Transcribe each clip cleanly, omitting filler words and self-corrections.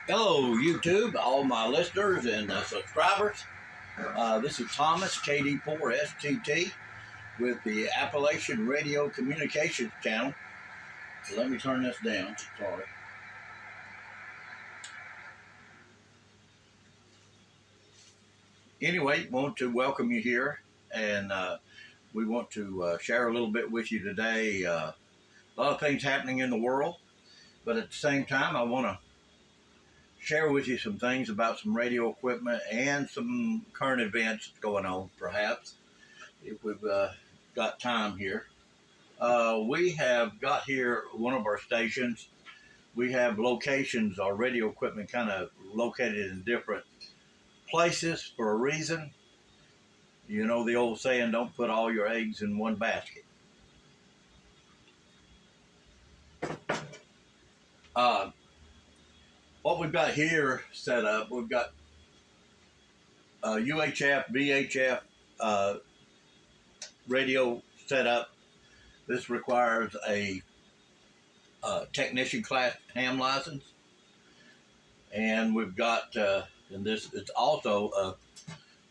Hello, YouTube, all my listeners and subscribers. This is Thomas, KD4STT, with the Appalachian Radio Communications Channel. Let me turn this down. Sorry. Anyway, want to welcome you here, and we want to share a little bit with you today. A lot of things happening in the world, but at the same time, I want to share with you some things about some radio equipment and some current events going on, perhaps, if we've got time here. We have got here one of our stations. We have locations, our radio equipment kind of located in different places for a reason. You know the old saying, don't put all your eggs in one basket. What we've got here set up, we've got UHF, VHF radio set up. This requires a technician class ham license. And we've got, and this, it's also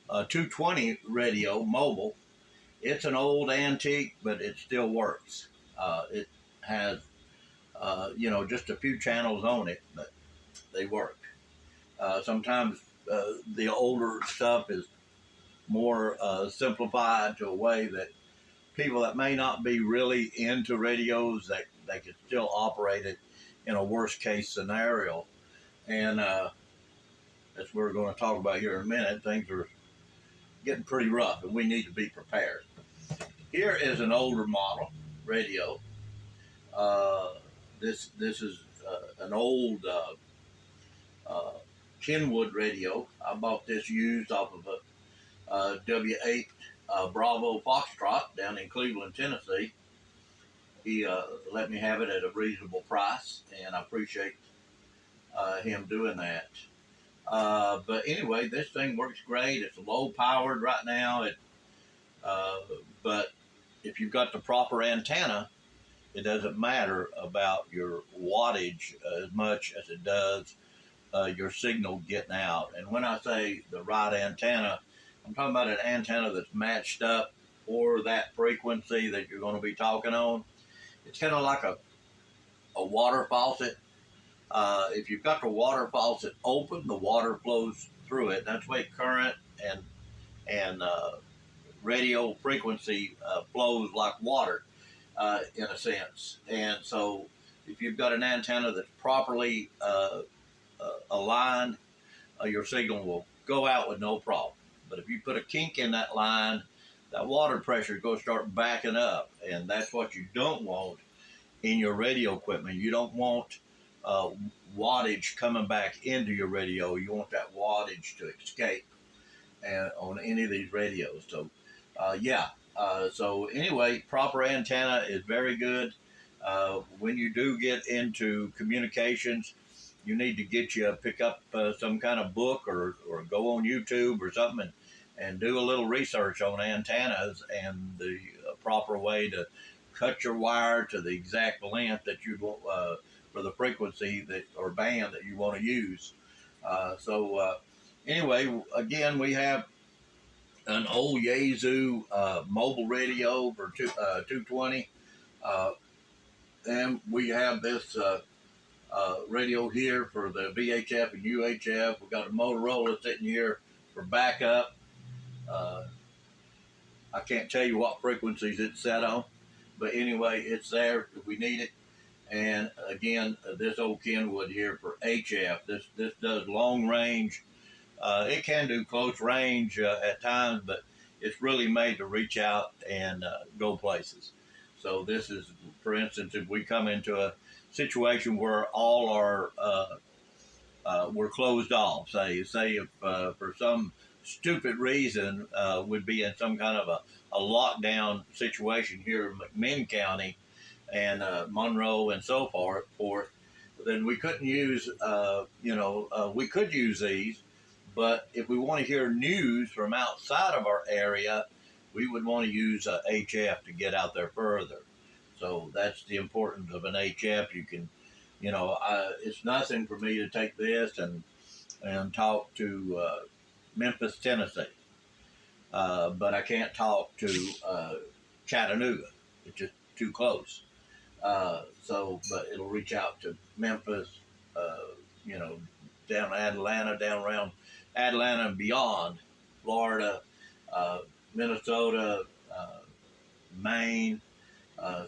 a 220 radio mobile. It's an old antique, but it still works. It has, just a few channels on it, but they work. Sometimes the older stuff is more simplified to a way that people that may not be really into radios, that they could still operate it in a worst case scenario. And as we're going to talk about here in a minute, things are getting pretty rough and we need to be prepared. Here is an older model radio. This is an old Kenwood radio. I bought this used off of a W8 Bravo Foxtrot down in Cleveland, Tennessee. He let me have it at a reasonable price, and I appreciate him doing that. But anyway, this thing works great. It's low powered right now. But if you've got the proper antenna, it doesn't matter about your wattage as much as it does your signal getting out. And when I say the right antenna, I'm talking about an antenna that's matched up for that frequency that you're going to be talking on. It's kind of like a water faucet. If you've got the water faucet open, the water flows through it. That's the way current and radio frequency flows like water in a sense. And so if you've got an antenna that's properly aligned, your signal will go out with no problem. But if you put a kink in that line, that water pressure is going to start backing up. And that's what you don't want in your radio equipment. You don't want wattage coming back into your radio. You want that wattage to escape on any of these radios. So, so anyway, proper antenna is very good. When you do get into communications, you need to pick up some kind of book or go on YouTube or something and do a little research on antennas and the proper way to cut your wire to the exact length that you want for the frequency that or band that you want to use. Anyway, again, we have an old Yazoo mobile radio for 220, and we have this radio here for the VHF and UHF. We've got a Motorola sitting here for backup. I can't tell you what frequencies it's set on, but anyway, it's there if we need it. And again, this old Kenwood here for HF. This does long range. It can do close range at times, but it's really made to reach out and go places. So this is, for instance, if we come into a situation where all our we're closed off, say if for some stupid reason would be in some kind of a lockdown situation here in McMinn County and Monroe and so forth, then we couldn't use, we could use these, but if we want to hear news from outside of our area, we would want to use HF to get out there further. So that's the importance of an HF. You can, It's nothing for me to take this and talk to Memphis, Tennessee, but I can't talk to Chattanooga. It's just too close. But it'll reach out to Memphis, uh, you know, down Atlanta, down around Atlanta and beyond, Florida, uh, Minnesota, uh, Maine.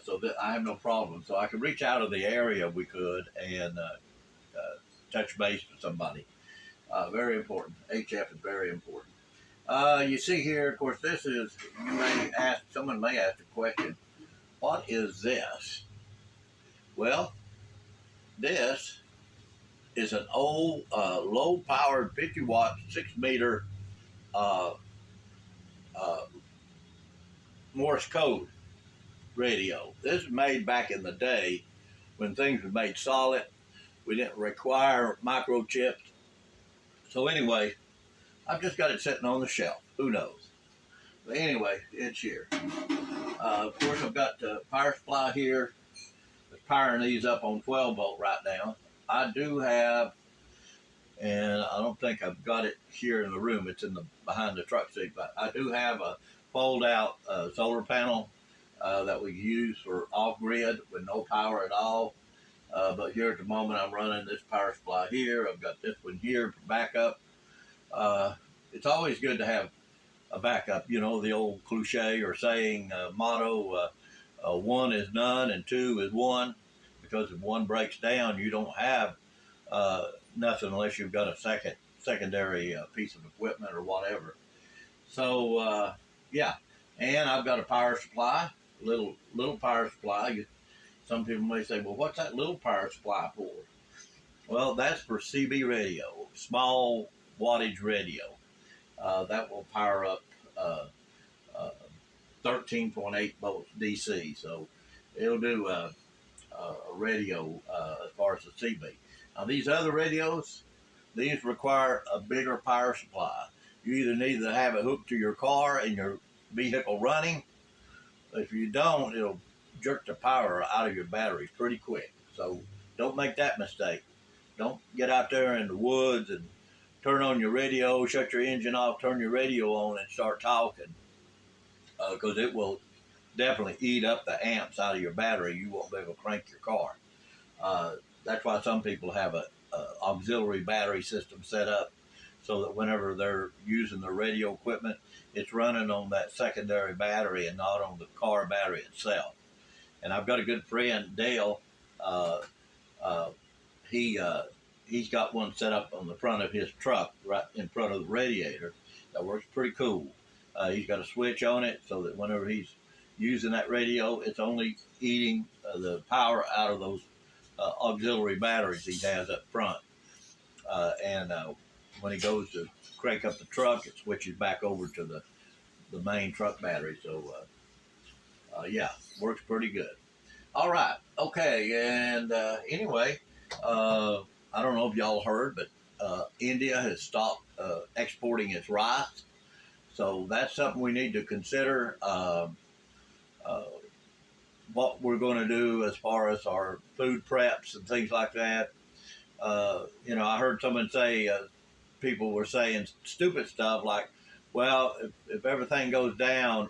So that I have no problem. So I could reach out of the area we could and touch base with somebody. Very important. HF is very important. You see here, of course, this is, someone may ask the question, what is this? Well, this is an old, low-powered 50-watt, 6-meter uh, uh, Morse code radio. This is made back in the day when things were made solid. We didn't require microchips. So anyway, I've just got it sitting on the shelf. Who knows? But anyway, it's here. Of course, I've got the power supply here. It's powering these up on 12 volt right now. I do have, and I don't think I've got it here in the room. It's in the behind the truck seat, but I do have a fold-out solar panel that we use for off-grid with no power at all. But here at the moment, I'm running this power supply here. I've got this one here for backup. It's always good to have a backup. You know, the old cliche or saying, motto, one is none and two is one. Because if one breaks down, you don't have nothing unless you've got a secondary piece of equipment or whatever. So, yeah. And I've got a power supply, little power supply. Some people may say, well, what's that little power supply for? Well, that's for CB radio, small wattage radio. That will power up uh, 13.8 volts DC. So it'll do a radio as far as the CB. Now, these other radios, these require a bigger power supply. You either need to have it hooked to your car and your vehicle running. If you don't, it'll jerk the power out of your batteries pretty quick. So don't make that mistake. Don't get out there in the woods and turn on your radio, shut your engine off, turn your radio on, and start talking, because it will definitely eat up the amps out of your battery. You won't be able to crank your car. That's why some people have a auxiliary battery system set up so that whenever they're using their radio equipment, it's running on that secondary battery and not on the car battery itself. And I've got a good friend, Dale. Uh, uh, he's got one set up on the front of his truck, right in front of the radiator. That works pretty cool. He's got a switch on it so that whenever he's using that radio, it's only eating the power out of those auxiliary batteries he has up front. And when he goes to crank up the truck, it switches back over to the main truck battery. So, yeah, works pretty good. All right. Okay. And anyway, I don't know if y'all heard, but India has stopped exporting its rice. So that's something we need to consider. What we're going to do as far as our food preps and things like that. I heard someone say, people were saying stupid stuff like, well, if everything goes down,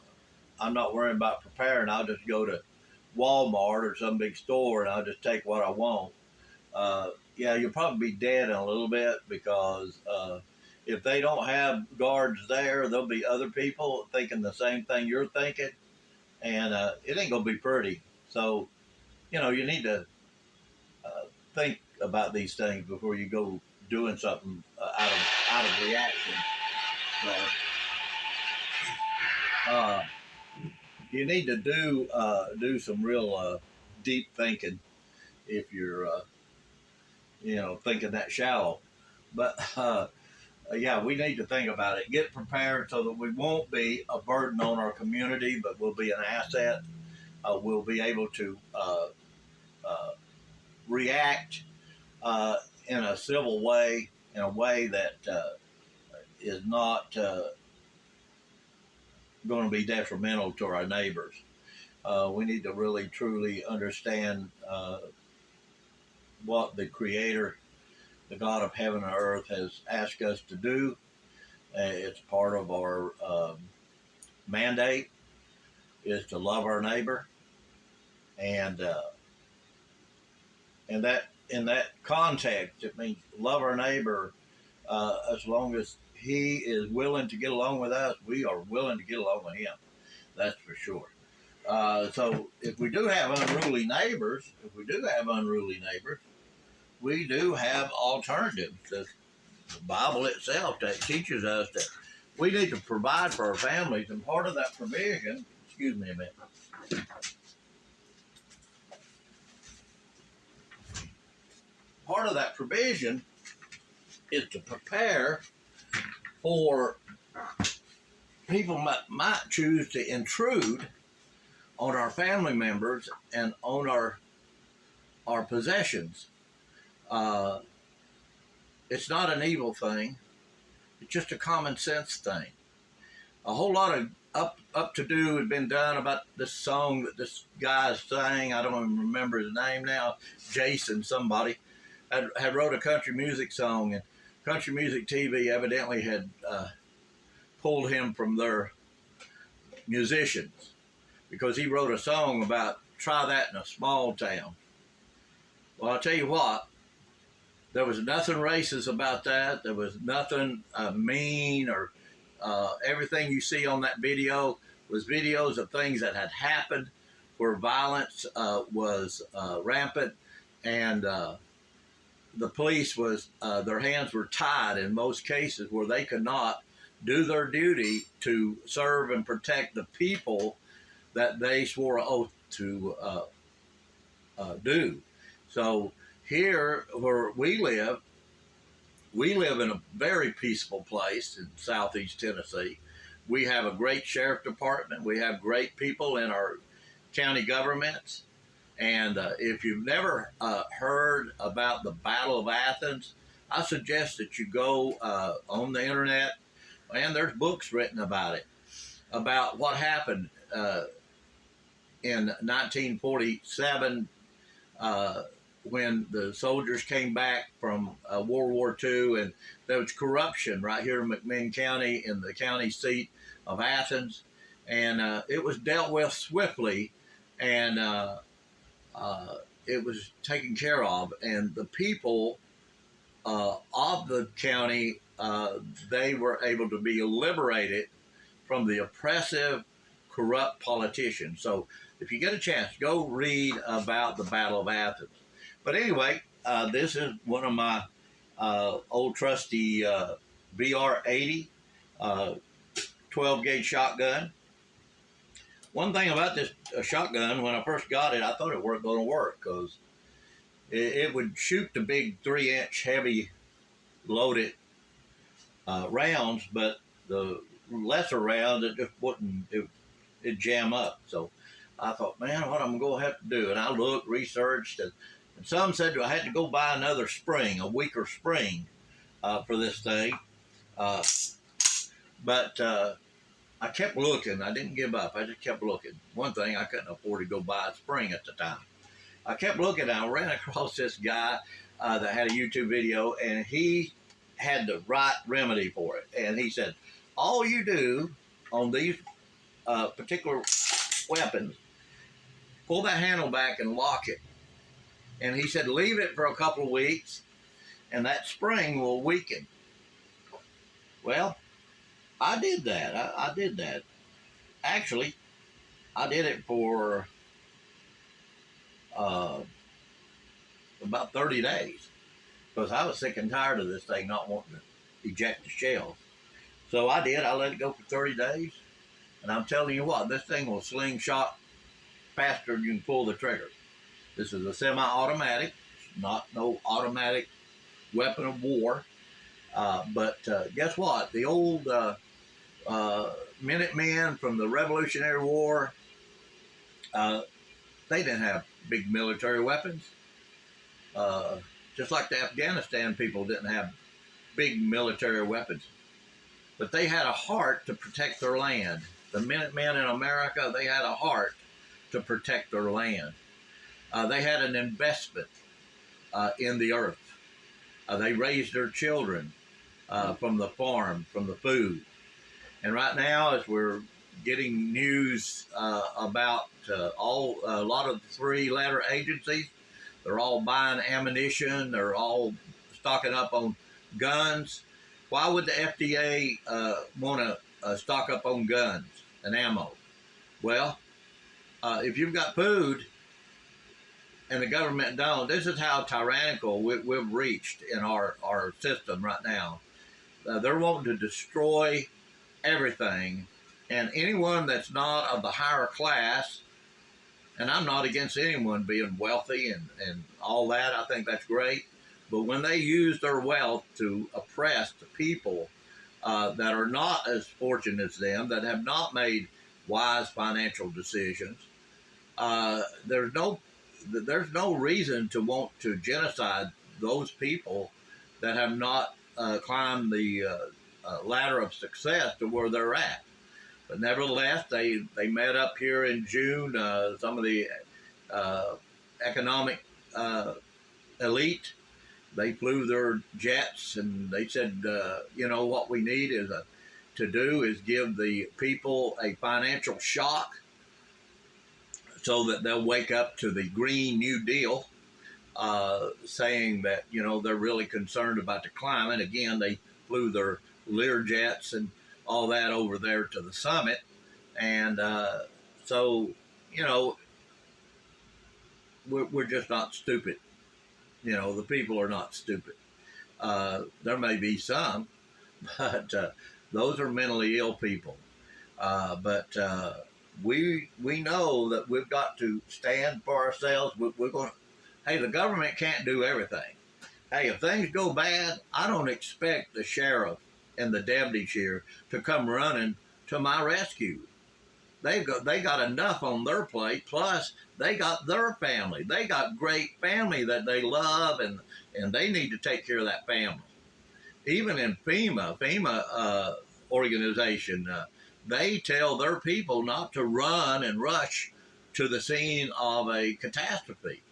I'm not worrying about preparing. I'll just go to Walmart or some big store and I'll just take what I want. Yeah, you'll probably be dead in a little bit because if they don't have guards there, there'll be other people thinking the same thing you're thinking, and it ain't gonna be pretty. So, you need to think about these things before you go doing something out of reaction. So, you need to do some real deep thinking if you're thinking that shallow. But yeah, we need to think about it. Get prepared so that we won't be a burden on our community, but we'll be an asset. We'll be able to uh, react in a civil way, in a way that is not going to be detrimental to our neighbors. We need to really, truly understand what the Creator, the God of heaven and earth, has asked us to do. It's part of our mandate is to love our neighbor, and that in that context, it means love our neighbor as long as he is willing to get along with us. We are willing to get along with him. That's for sure. So if we do have unruly neighbors, we do have alternatives. The Bible itself that teaches us that we need to provide for our families, and part of that provision, excuse me a minute, part of that provision is to prepare for people might choose to intrude on our family members and on our possessions. It's not an evil thing. It's just a common sense thing. A whole lot of up to do had been done about this song that this guy sang. I don't even remember his name now. Jason somebody had wrote a country music song, and Country Music TV evidently had pulled him from their musicians because he wrote a song about try that in a small town. Well, I'll tell you what, there was nothing racist about that. There was nothing mean, or everything you see on that video was videos of things that had happened where violence was rampant, and the police was, their hands were tied in most cases where they could not do their duty to serve and protect the people that they swore an oath to do. So here where we live in a very peaceful place in southeast Tennessee. We have a great sheriff department. We have great people in our county governments. And if you've never heard about the Battle of Athens, I suggest that you go on the internet, and there's books written about it, about what happened in 1947 when the soldiers came back from World War II, and there was corruption right here in McMinn County, in the county seat of Athens, and it was dealt with swiftly, and it was taken care of, and the people of the county, they were able to be liberated from the oppressive, corrupt politicians. So if you get a chance, go read about the Battle of Athens. But anyway, this is one of my old trusty BR-80 12-gauge shotgun. One thing about this shotgun, when I first got it, I thought it weren't going to work because it would shoot the big 3-inch heavy loaded rounds, but the lesser rounds, it just wouldn't, it'd jam up. So I thought, man, what I'm going to have to do? And I looked, researched, and some said I had to go buy another spring, a weaker spring for this thing. But I kept looking. I didn't give up. I just kept looking. One thing, I couldn't afford to go buy a spring at the time. I kept looking, and I ran across this guy that had a YouTube video, and he had the right remedy for it. And he said, all you do on these particular weapons, pull that handle back and lock it. And he said, leave it for a couple of weeks, and that spring will weaken. Well, I did that. I did that. Actually, I did it for about 30 days because I was sick and tired of this thing not wanting to eject the shell. So I did. I let it go for 30 days. And I'm telling you what, this thing will slingshot faster than you can pull the trigger. This is a semi-automatic, not no automatic weapon of war. But guess what? The old Minutemen from the Revolutionary War, they didn't have big military weapons. Just like the Afghanistan people didn't have big military weapons. But they had a heart to protect their land. The Minutemen in America, they had a heart to protect their land. They had an investment in the earth. They raise their children from the farm, from the food. And right now, as we're getting news about a lot of the three-letter agencies, they're all buying ammunition. They're all stocking up on guns. Why would the FDA want to stock up on guns and ammo? Well, if you've got food and the government don't, this is how tyrannical we've reached in our system right now. They're wanting to destroy everything, and anyone that's not of the higher class, and I'm not against anyone being wealthy and all that, I think that's great, but when they use their wealth to oppress the people that are not as fortunate as them, that have not made wise financial decisions, there's no reason to want to genocide those people that have not climbed the ladder of success to where they're at. But nevertheless, they met up here in June. Some of the economic elite, they flew their jets, and they said, what we need to do is give the people a financial shock so that they'll wake up to the Green New Deal, saying that, they're really concerned about the climate. Again, they flew their Lear jets and all that over there to the summit. And so, we're just not stupid. The people are not stupid. There may be some, but those are mentally ill people. But we know that we've got to stand for ourselves. We're going to, hey, the government can't do everything. Hey, if things go bad, I don't expect the sheriff and the deputies here to come running to my rescue. They got enough on their plate. Plus, they got their family. They got great family that they love, and they need to take care of that family. Even in FEMA organization, they tell their people not to run and rush to the scene of a catastrophe.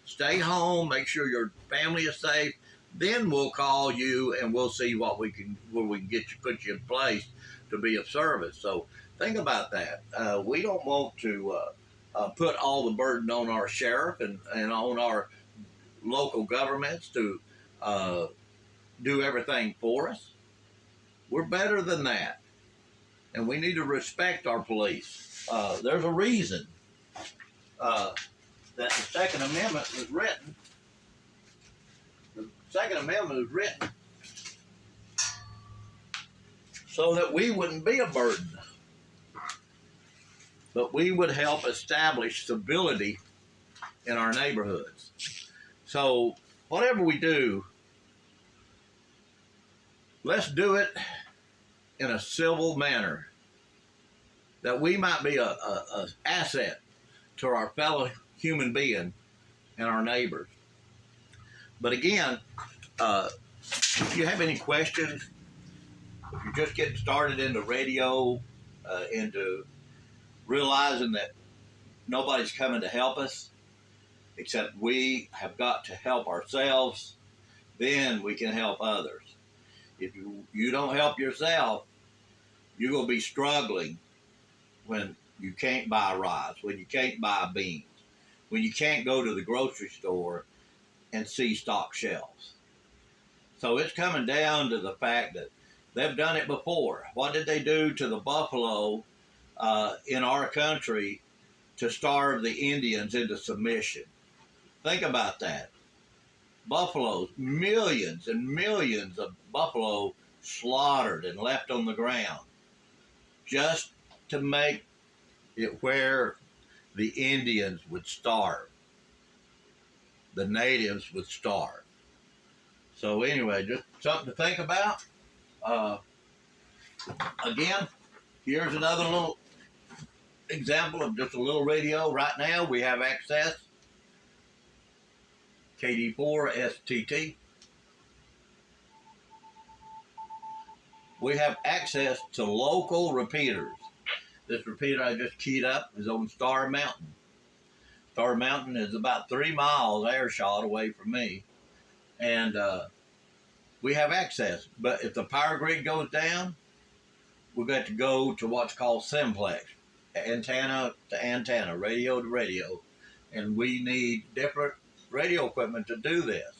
Stay home, make sure your family is safe. Then we'll call you and we'll see where we can put you in place to be of service. So think about that. We don't want to put all the burden on our sheriff and on our local governments to do everything for us. We're better than that, and we need to respect our police. There's a reason that the Second Amendment was written. The Second Amendment was written so that we wouldn't be a burden, but we would help establish stability in our neighborhoods. So whatever we do, let's do it in a civil manner, that we might be a asset to our fellow human being and our neighbors. But again, if you have any questions, if you're just getting started into radio, into realizing that nobody's coming to help us, except we have got to help ourselves, then we can help others. If you don't help yourself, you're going to be struggling when you can't buy rice, when you can't buy beans, when you can't go to the grocery store and see stock shelves. So it's coming down to the fact that they've done it before. What did they do to the buffalo in our country to starve the Indians into submission? Think about that. Buffaloes, millions and millions of buffalo slaughtered and left on the ground just to make it where the Indians would starve. The natives would starve. So anyway, just something to think about. Again, here's another little example of just a little radio. Right now we have access, KD4 STT. We have access to local repeaters. This repeater I just keyed up is on Star Mountain. Thor Mountain is about 3 miles air shot away from me, and we have access. But if the power grid goes down, we've got to go to what's called simplex, antenna to antenna, radio to radio, and we need different radio equipment to do this.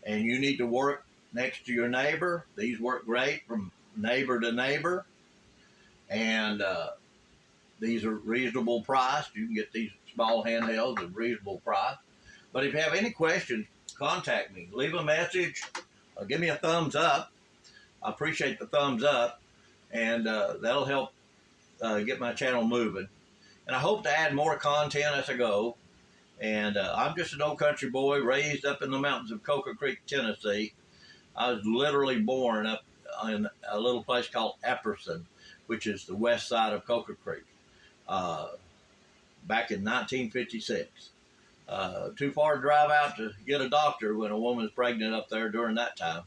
And you need to work next to your neighbor. These work great from neighbor to neighbor, and these are reasonable priced. You can get these small handhelds at a reasonable price. But if you have any questions, contact me. Leave a message. Give me a thumbs up. I appreciate the thumbs up, and that'll help get my channel moving. And I hope to add more content as I go. And I'm just an old country boy raised up in the mountains of Coker Creek, Tennessee. I was literally born up in a little place called Epperson, which is the west side of Coker Creek, back in 1956. Too far to drive out to get a doctor when a woman's pregnant up there during that time.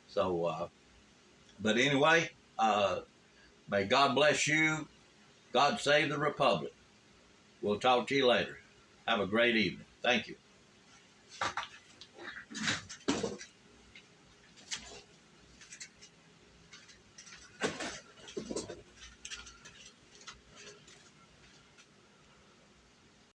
So, but anyway, may God bless you. God save the Republic. We'll talk to you later. Have a great evening. Thank you.